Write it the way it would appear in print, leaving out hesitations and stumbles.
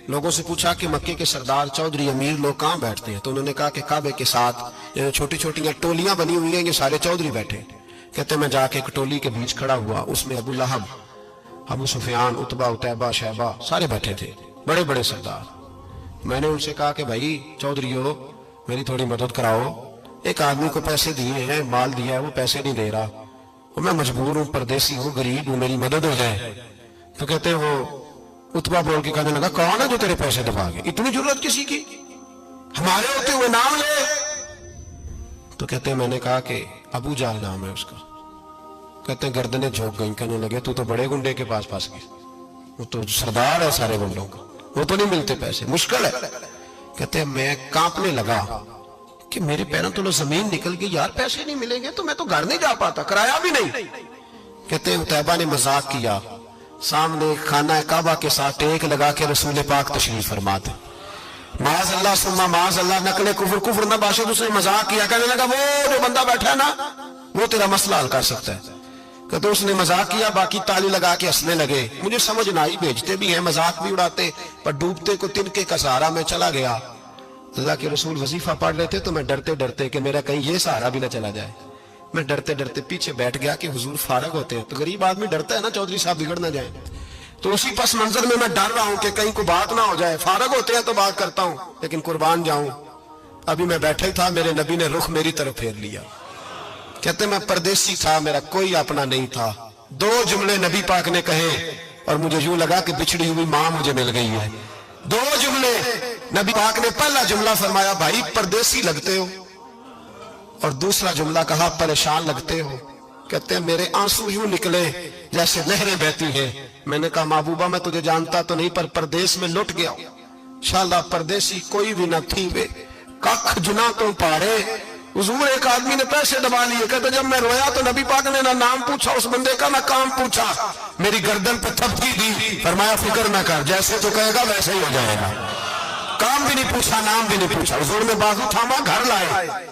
लोगों से पूछा कि मक्के के सरदार चौधरी अमीर लोग कहाँ बैठते हैं, तो उन्होंने कहा कि काबे के साथ छोटी छोटी टोलियां बनी हुई हैं, ये सारे चौधरी बैठे। कहते मैं जाके एक टोली के बीच खड़ा हुआ, उसमें अबू लहब, अबू सुफियान, उतबा, उतैबा, शैबा सारे बैठे थे, बड़े बड़े सरदार। मैंने उनसे कहा कि भाई चौधरीओ मेरी थोड़ी मदद कराओ, एक आदमी को पैसे दिए हैं, माल दिया है, वो पैसे नहीं दे रहा, और मैं मजबूर हूँ, परदेसी हूँ, गरीब हूँ, मेरी मदद हो जाए। तो कहते वो उतबा बोल के कहने लगा कौन है जो तेरे पैसे दबागे, इतनी जरूरत किसी की, हमारे होते हुए नाम ले। तो कहते मैंने कहा कि अबू जाल नाम है उसका। कहते गर्दनें झोंक गई, कहने लगे तू तो बड़े गुंडे के पास फंस गया, वो तो सरदार है सारे गुंडों का, वो तो नहीं मिलते पैसे, मुश्किल है। कहते मैं कांपने लगा कि मेरे पैरों तो जमीन निकल गई, यार पैसे नहीं मिलेंगे तो मैं तो घर नहीं जा पाता, किराया भी नहीं। कहते उतैबा ने मजाक किया, सामने खाना काबा के साथ टेक लगा के रसूल पाक तशरीफ फरमाते, माज अल्लाह सुम्मा माज अल्लाह, नकले कुफर कुफर ना बाशिद, उसने मजाक किया, कहने लगा वो जो बंदा बैठा है ना वो तेरा मसला हल कर सकता है। कहते उसने मजाक किया, बाकी ताली लगा के हंसने लगे। मुझे समझ ना आई, भेजते भी हैं, मजाक भी उड़ाते, पर डूबते को तिनके का सहारा में चला गया। अल्लाह के रसूल वजीफा पढ़ रहे थे, तो मैं डरते डरते कि मेरा कहीं ये सहारा भी ना चला जाए, मैं डरते डरते पीछे बैठ गया कि हुजूर फारग होते हैं। तो गरीब आदमी डरता है ना, चौधरी साहब बिगड़ ना जाए, तो उसी पस मंजर में मैं डर रहा हूं कि कहीं को बात ना हो जाए, फारग होते हैं तो बात करता हूं, लेकिन कुर्बान जाऊं। अभी मैं बैठा ही था, मेरे नबी ने रुख मेरी तरफ फेर लिया। कहते मैं परदेसी था, मेरा कोई अपना नहीं था, दो जुमले नबी पाक ने कहे और मुझे यूं लगा कि बिछड़ी हुई मां मुझे मिल गई है। दो जुमले नबी पाक ने, पहला जुमला फरमाया भाई परदेसी लगते हो, और दूसरा जुमला कहा परेशान लगते हो। कहते मेरे आंसू यूं निकले जैसे नहरें बहती हैं। मैंने कहा महबूबा मैं तुझे जानता तो नहीं, पर परदेश में लुट गया, शाला परदेसी कोई भी न थी वे, कख जुना तो पारे। हुजूर एक आदमी ने पैसे दबा लिए, कहते जब मैं रोया तो नबी पाक ने ना नाम पूछा उस बंदे का, ना काम पूछा, मेरी गर्दन पे थपकी दी, फरमाया फिक्र ना कर, जैसे तो कहेगा वैसे ही हो जाएगा। काम भी नहीं पूछा, नाम भी नहीं पूछा, हुजूर ने बाजू थामा, घर लाए।